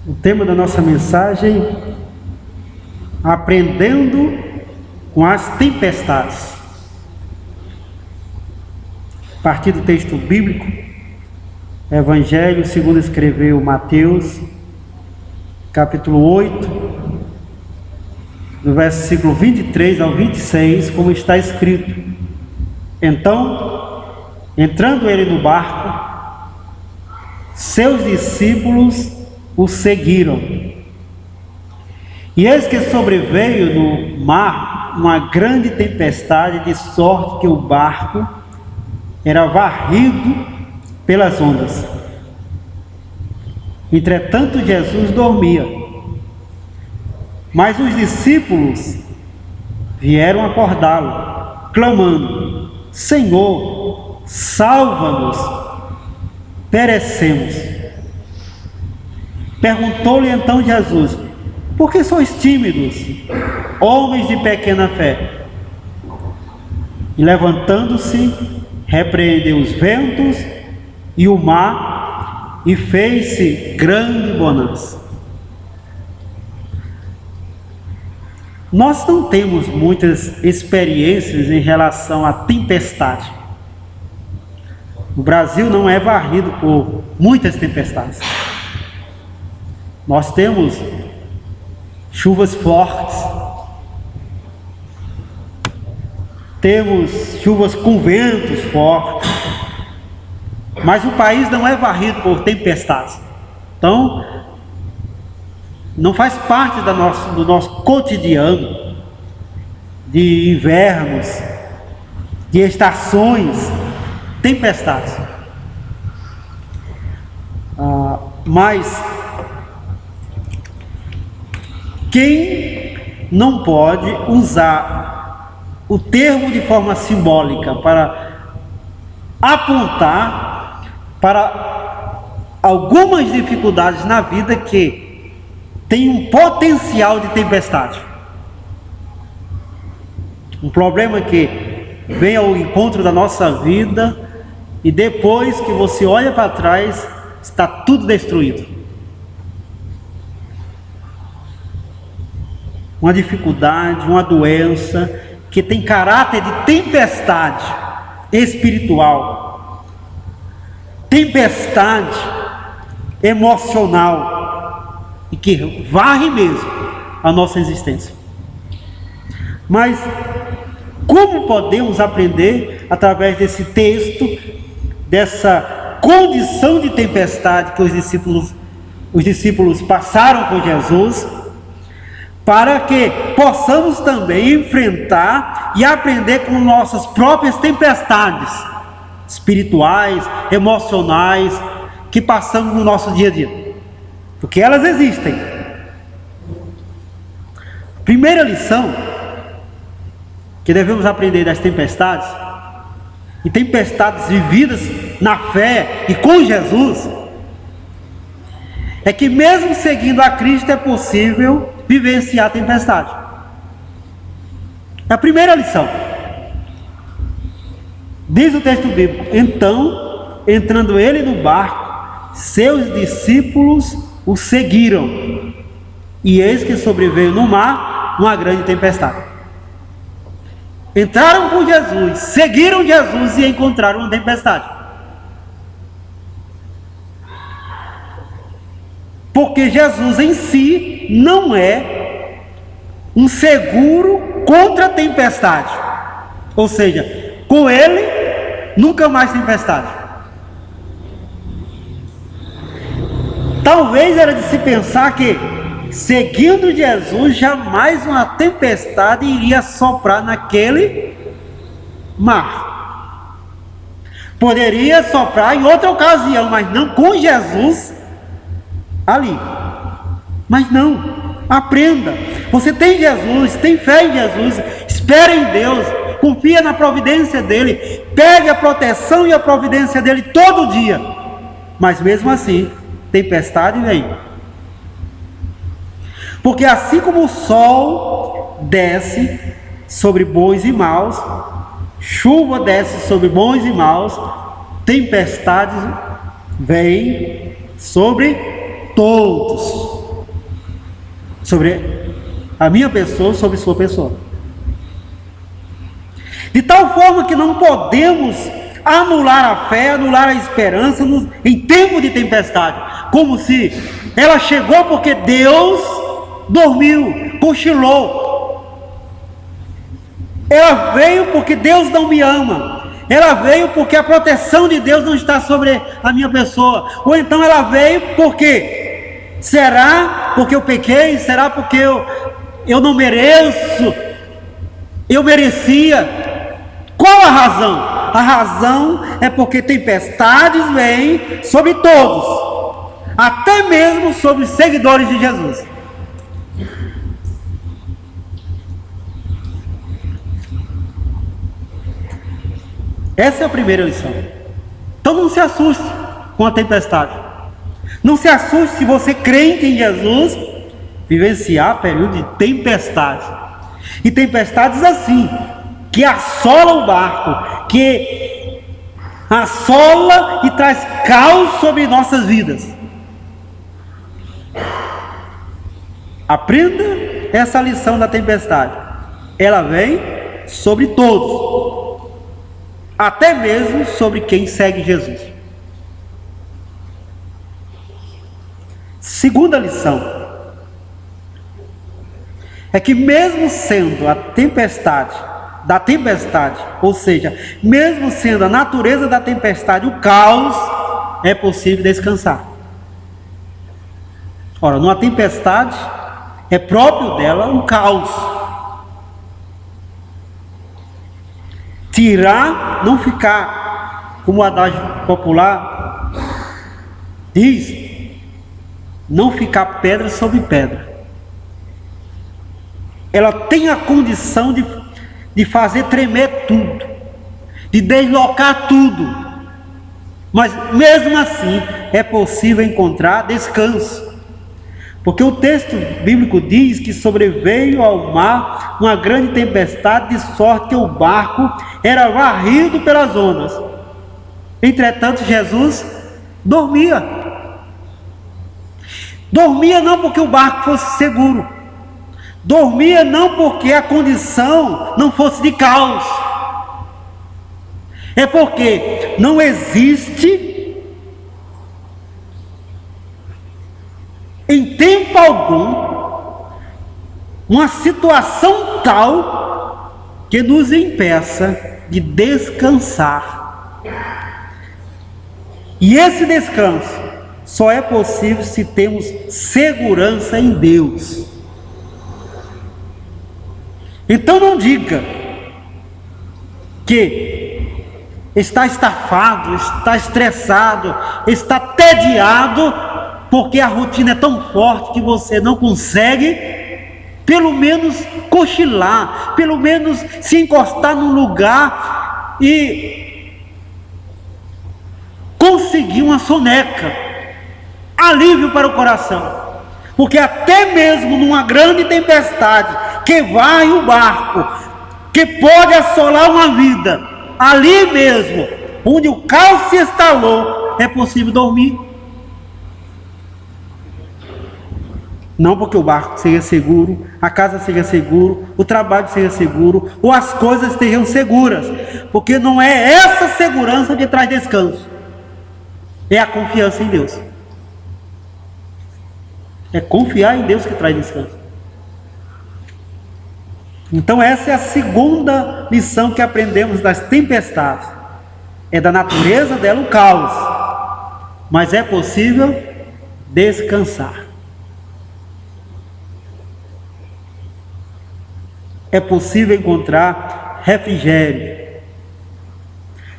O tema da nossa mensagem: aprendendo com as tempestades. A partir do texto bíblico, Evangelho segundo escreveu Mateus, capítulo 8, do versículo 23 ao 26, como está escrito: Então, entrando ele no barco, seus discípulos o seguiram. E eis que sobreveio no mar uma grande tempestade, de sorte que o barco era varrido pelas ondas. Entretanto, Jesus dormia. Mas os discípulos vieram acordá-lo, clamando: Senhor, salva-nos, perecemos. Perguntou-lhe então Jesus: Por que sois tímidos, homens de pequena fé? E levantando-se, repreendeu os ventos e o mar, e fez-se grande bonança. Nós não temos muitas experiências em relação à tempestade. O Brasil não é varrido por muitas tempestades. Nós temos chuvas fortes, temos chuvas com ventos fortes, mas o país não é varrido por tempestades. Então, não faz parte do nosso cotidiano de invernos, de estações, tempestades. Mas quem não pode usar o termo de forma simbólica para apontar para algumas dificuldades na vida que tem um potencial de tempestade, um problema que vem ao encontro da nossa vida e depois que você olha para trás está tudo destruído. Uma dificuldade, uma doença que tem caráter de tempestade espiritual, tempestade emocional, e que varre mesmo a nossa existência. Mas como podemos aprender através desse texto, dessa condição de tempestade que os discípulos passaram com Jesus, para que possamos também enfrentar e aprender com nossas próprias tempestades espirituais, emocionais, que passamos no nosso dia a dia, porque elas existem. Primeira lição que devemos aprender das tempestades, e tempestades vividas na fé e com Jesus, é que mesmo seguindo a Cristo é possível vivenciar a tempestade. É a primeira lição. Diz o texto bíblico: Então, entrando ele no barco, seus discípulos o seguiram. E eis que sobreveio no mar uma grande tempestade. Entraram por Jesus, seguiram Jesus e encontraram uma tempestade. Porque Jesus em si não é um seguro contra a tempestade. Ou seja, com ele nunca mais tempestade. Talvez era de se pensar que, seguindo Jesus, jamais uma tempestade iria soprar naquele mar. Poderia soprar em outra ocasião, mas não com Jesus ali. Mas não, aprenda. Você tem Jesus, tem fé em Jesus, espera em Deus, confia na providência dele, pede a proteção e a providência dele todo dia. Mas mesmo assim, tempestade vem. Porque assim como o sol desce sobre bons e maus, chuva desce sobre bons e maus, tempestades vêm sobre todos. sobre a minha pessoa, sobre sua pessoa. De tal forma que não podemos anular a fé, anular a esperança em tempo de tempestade, como se ela chegou porque Deus dormiu, cochilou. Ela veio porque Deus não me ama. Ela veio porque a proteção de Deus não está sobre a minha pessoa. Ou então ela veio porque, será porque eu pequei? Será porque eu não mereço? Eu merecia? Qual a razão? A razão é porque tempestades vêm sobre todos, até mesmo sobre os seguidores de Jesus. Essa é a primeira lição. Então não se assuste com a tempestade. Não se assuste se você crente em Jesus vivenciar período de tempestade. E tempestades assim, que assola o barco, que assola e traz caos sobre nossas vidas. Aprenda essa lição da tempestade. Ela vem sobre todos, até mesmo sobre quem segue Jesus. Segunda lição é que mesmo sendo a tempestade, ou seja, mesmo sendo a natureza da tempestade o caos, é possível descansar. Ora, numa tempestade é próprio dela um caos. Tirar, não ficar, como o adágio popular diz, não ficar pedra sobre pedra. Ela tem a condição de fazer tremer tudo, de deslocar tudo, mas mesmo assim é possível encontrar descanso, porque o texto bíblico diz que sobreveio ao mar uma grande tempestade, de sorte que o barco era varrido pelas ondas. Entretanto, Jesus dormia não porque o barco fosse seguro, dormia não porque a condição não fosse de caos, é porque não existe em tempo algum uma situação tal que nos impeça de descansar. E esse descanso só é possível se temos segurança em Deus. Então não diga que está estafado, está estressado, está tediado, porque a rotina é tão forte que você não consegue, pelo menos cochilar, pelo menos se encostar num lugar e conseguir uma soneca, alívio para o coração. Porque até mesmo numa grande tempestade que vai o barco, que pode assolar uma vida, ali mesmo, onde o caos se instalou, é possível dormir. Não porque o barco seja seguro, a casa seja seguro, o trabalho seja seguro, ou as coisas estejam seguras, porque não é essa segurança que traz descanso, é a confiança em Deus. É confiar em Deus que traz descanso. Então essa é a segunda lição que aprendemos das tempestades. É da natureza dela o caos, mas é possível descansar. É possível encontrar refrigério.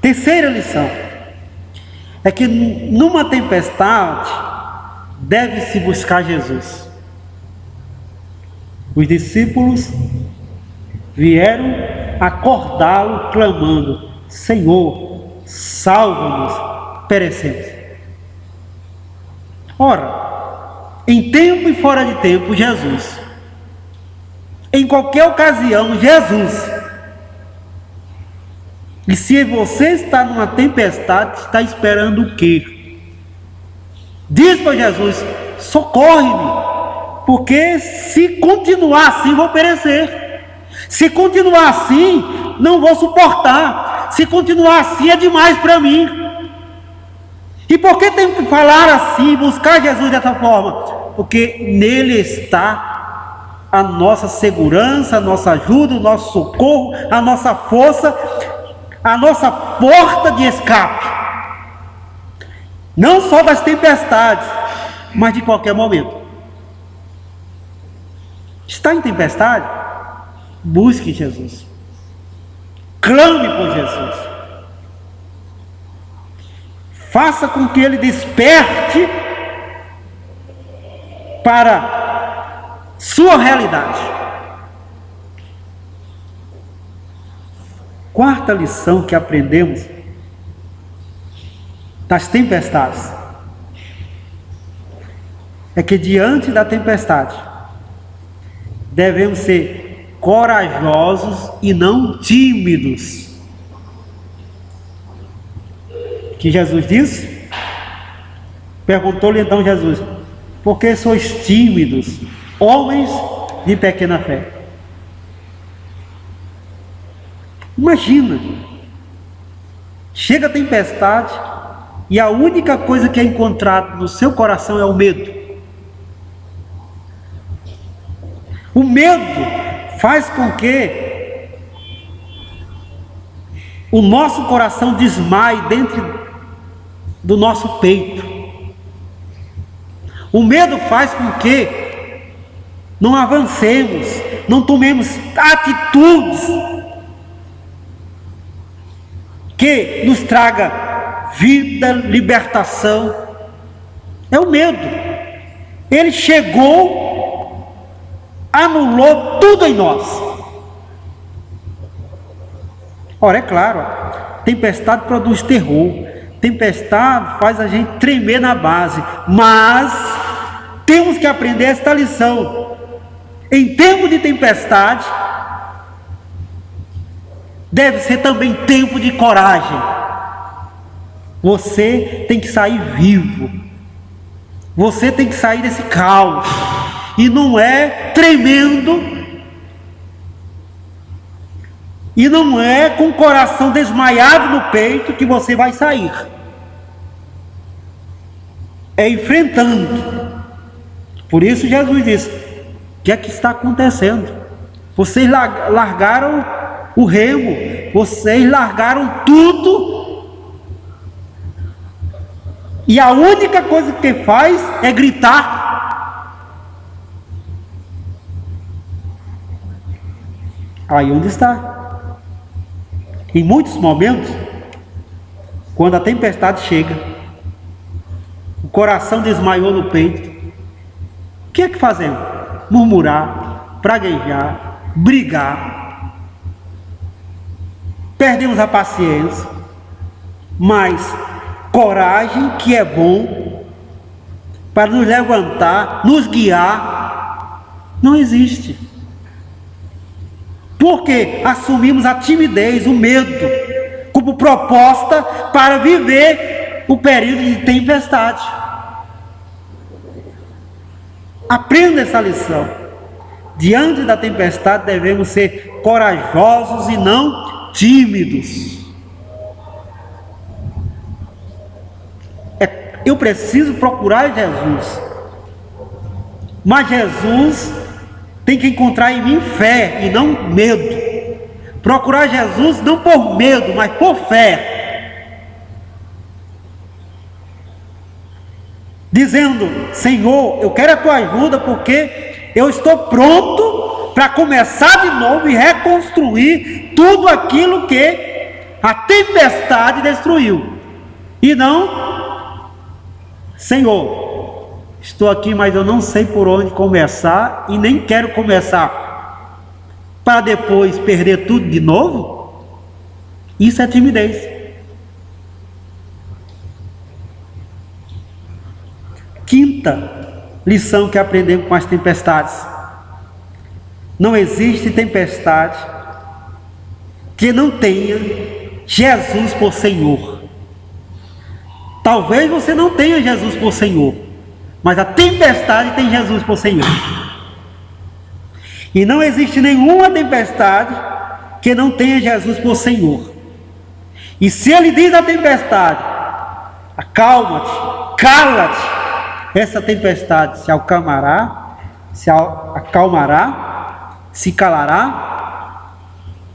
Terceira lição é que numa tempestade deve-se buscar Jesus. Os discípulos vieram acordá-lo clamando: Senhor, salva-nos, perecemos. Ora, em tempo e fora de tempo, Jesus, em qualquer ocasião, Jesus. E se você está numa tempestade, está esperando o quê? Diz para Jesus: socorre-me, porque se continuar assim, vou perecer. Se continuar assim, não vou suportar. Se continuar assim, é demais para mim. E por que tenho que falar assim, buscar Jesus dessa forma? Porque nele está a nossa segurança, a nossa ajuda, o nosso socorro, a nossa força, a nossa porta de escape. Não só das tempestades, mas de qualquer momento. Está em tempestade? Busque Jesus. Clame por Jesus. Faça com que Ele desperte para sua realidade. Quarta lição que aprendemos das tempestades é que diante da tempestade devemos ser corajosos e não tímidos. Que Jesus disse? Perguntou-lhe então Jesus: por que sois tímidos, homens de pequena fé? Imagina, chega a tempestade e a única coisa que é encontrada no seu coração é o medo. O medo faz com que o nosso coração desmaie dentro do nosso peito. O medo faz com que não avancemos, não tomemos atitudes que nos traga vida, libertação. É o medo. Ele chegou, anulou tudo em nós. Ora, é claro, tempestade produz terror, tempestade faz a gente tremer na base, mas temos que aprender esta lição. Em tempo de tempestade, deve ser também tempo de coragem. Você tem que sair vivo, você tem que sair desse caos, e não é tremendo, e não é com o coração desmaiado no peito que você vai sair. É enfrentando. Por isso Jesus disse: o que é que está acontecendo? Vocês largaram o remo, vocês largaram tudo, e a única coisa que faz é gritar. Aí onde está? Em muitos momentos, quando a tempestade chega, o coração desmaiou no peito, o que é que fazemos? Murmurar, praguejar, brigar, perdemos a paciência. Mas coragem, que é bom para nos levantar, nos guiar, não existe. Porque assumimos a timidez, o medo, como proposta para viver o período de tempestade. Aprenda essa lição. Diante da tempestade devemos ser corajosos e não tímidos. Eu preciso procurar Jesus, mas Jesus tem que encontrar em mim fé e não medo. Procurar Jesus não por medo, mas por fé. Dizendo: Senhor, eu quero a tua ajuda, porque eu estou pronto para começar de novo e reconstruir tudo aquilo que a tempestade destruiu. E não: Senhor, estou aqui, mas eu não sei por onde começar e nem quero começar, para depois perder tudo de novo. Isso é timidez. Quinta lição que aprendemos com as tempestades: não existe tempestade que não tenha Jesus por Senhor. Talvez você não tenha Jesus por Senhor, mas a tempestade tem Jesus por Senhor. E não existe nenhuma tempestade que não tenha Jesus por Senhor. E se Ele diz à tempestade: acalma-te, cala-te, essa tempestade se acalmará, se calará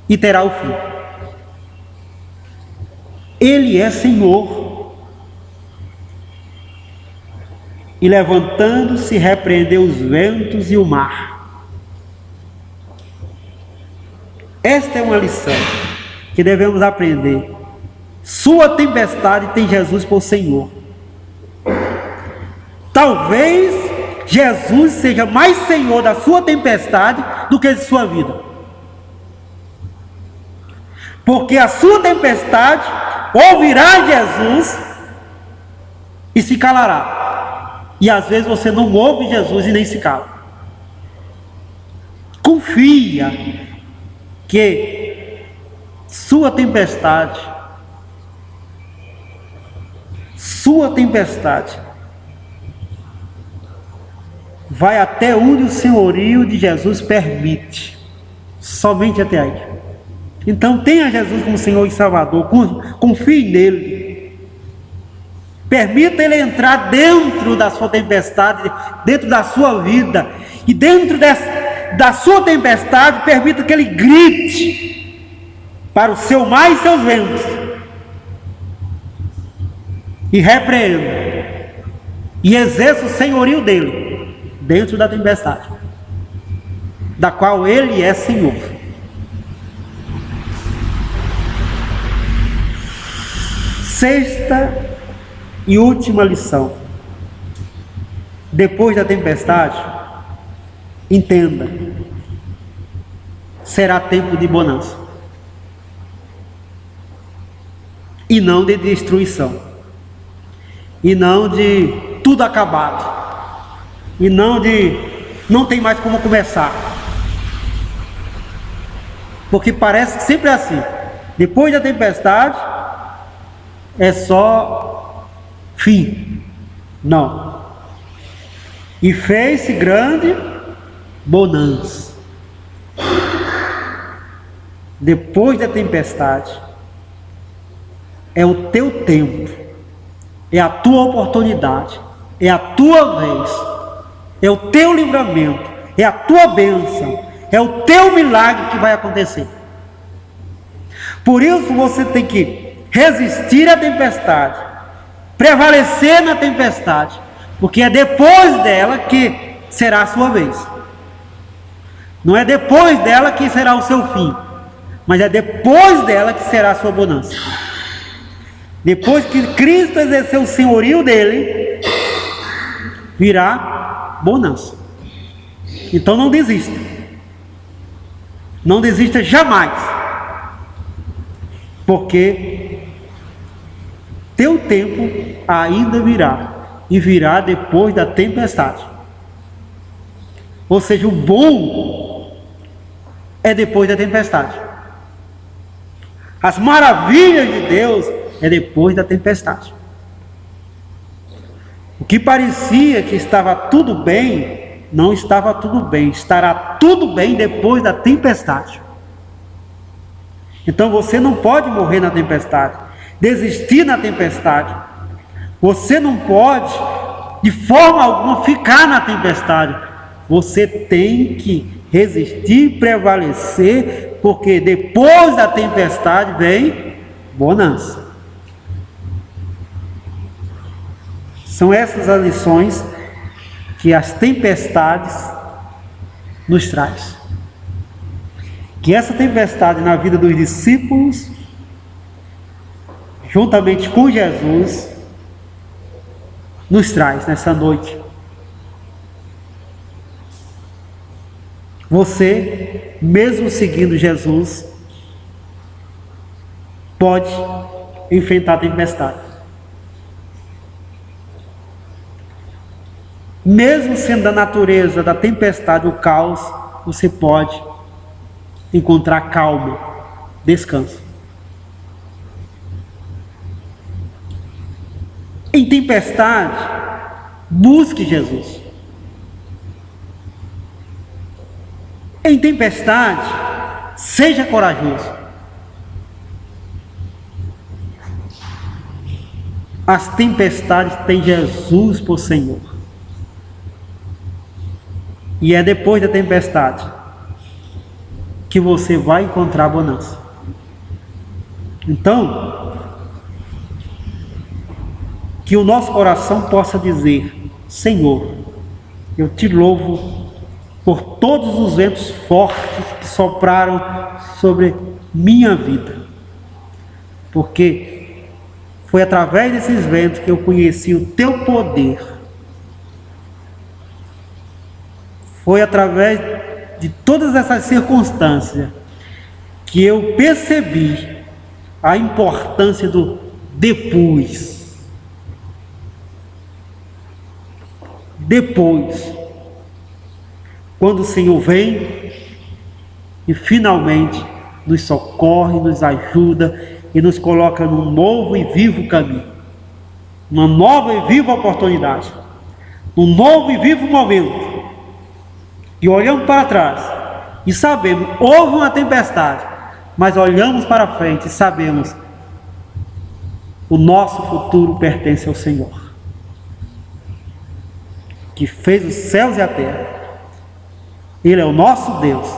e terá o fim. Ele é Senhor. E levantando-se, repreendeu os ventos e o mar. Esta é uma lição que devemos aprender. Sua tempestade tem Jesus por Senhor. Talvez Jesus seja mais Senhor da sua tempestade do que de sua vida. Porque a sua tempestade ouvirá Jesus e se calará. E às vezes você não ouve Jesus e nem se cala. Confia que sua tempestade vai até onde o senhorio de Jesus permite. Somente até aí. Então tenha Jesus como Senhor e Salvador. Confie nele. Permita Ele entrar dentro da sua tempestade, dentro da sua vida. E dentro da sua tempestade, permita que Ele grite para o seu mar e seus ventos. E repreenda. E exerça o senhorio dele dentro da tempestade, da qual Ele é Senhor. Sexta e última lição. Depois da tempestade, entenda, será tempo de bonança e não de destruição, e não de tudo acabado, e não de não tem mais como começar, porque parece que sempre é assim. Depois da tempestade é só fim. Não. E fez-se grande bonança. Depois da tempestade é o teu tempo, é a tua oportunidade, é a tua vez, é o teu livramento, é a tua bênção, é o teu milagre que vai acontecer. Por isso você tem que resistir à tempestade, prevalecer na tempestade, porque é depois dela que será a sua vez. Não é depois dela que será o seu fim, mas é depois dela que será a sua bonança. Depois que Cristo exerceu o senhorio dele, virá bonança. Então não desista. Não desista jamais. Porque teu tempo ainda virá. E virá depois da tempestade. Ou seja, o bom é depois da tempestade. As maravilhas de Deus é depois da tempestade. O que parecia que estava tudo bem, não estava tudo bem. Estará tudo bem depois da tempestade. Então você não pode morrer na tempestade, desistir na tempestade. Você não pode, de forma alguma, ficar na tempestade. Você tem que resistir, prevalecer, porque depois da tempestade vem bonança. São essas as lições que as tempestades nos traz. Que essa tempestade na vida dos discípulos, juntamente com Jesus, nos traz nessa noite. Você, mesmo seguindo Jesus, pode enfrentar a tempestade. Mesmo sendo da natureza da tempestade o caos, você pode encontrar calma, descanso. Em tempestade, Busque Jesus. Em tempestade, seja corajoso. As tempestades têm Jesus por Senhor. E é depois da tempestade que você vai encontrar a bonança. Então, que o nosso coração possa dizer: Senhor, eu te louvo por todos os ventos fortes que sopraram sobre minha vida, porque foi através desses ventos que eu conheci o teu poder. Foi através de todas essas circunstâncias que eu percebi a importância do depois. Depois, quando o Senhor vem e finalmente nos socorre, nos ajuda e nos coloca num novo e vivo caminho, uma nova e viva oportunidade, um novo e vivo momento. E olhamos para trás e sabemos, houve uma tempestade, mas olhamos para frente e sabemos, o nosso futuro pertence ao Senhor, que fez os céus e a terra. Ele é o nosso Deus,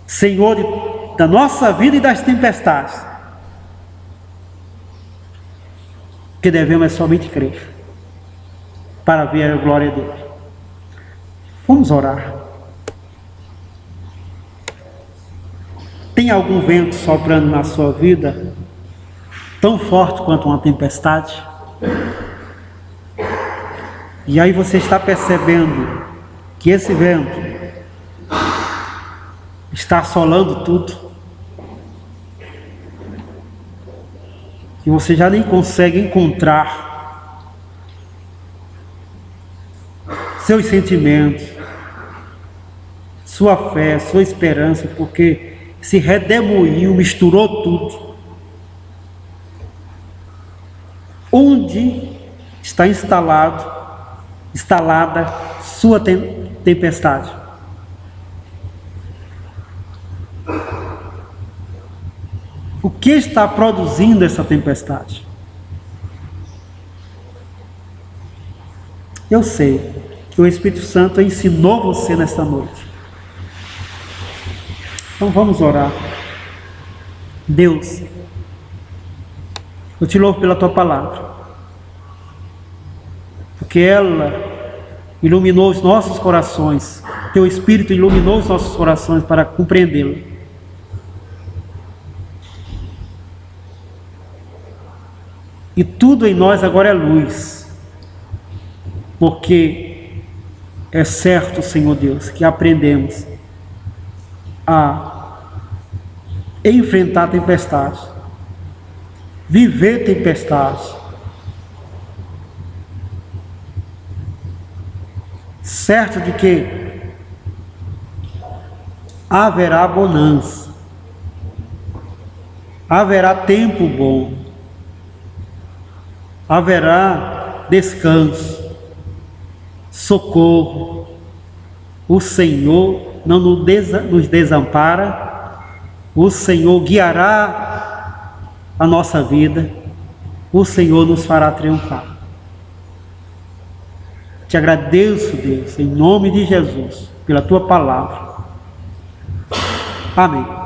Senhor da nossa vida e das tempestades, que devemos somente crer para ver a glória dele. Vamos orar. Tem algum vento soprando na sua vida tão forte quanto uma tempestade? E aí você está percebendo que esse vento está assolando tudo, e você já nem consegue encontrar seus sentimentos, sua fé, sua esperança, porque se redemoinho, misturou tudo. Onde está instalada sua tempestade? O que está produzindo essa tempestade? Eu sei que o Espírito Santo ensinou você nesta noite. Então vamos orar. Deus, eu te louvo pela tua palavra, porque ela iluminou os nossos corações, teu Espírito iluminou os nossos corações para compreendê-la. E tudo em nós agora é luz, porque é certo, Senhor Deus, que aprendemos a enfrentar tempestades, viver tempestades, certo de que haverá bonança, haverá tempo bom, haverá descanso, socorro. O Senhor não nos desampara, o Senhor guiará a nossa vida, o Senhor nos fará triunfar. Te agradeço, Deus, em nome de Jesus, pela tua palavra. Amém.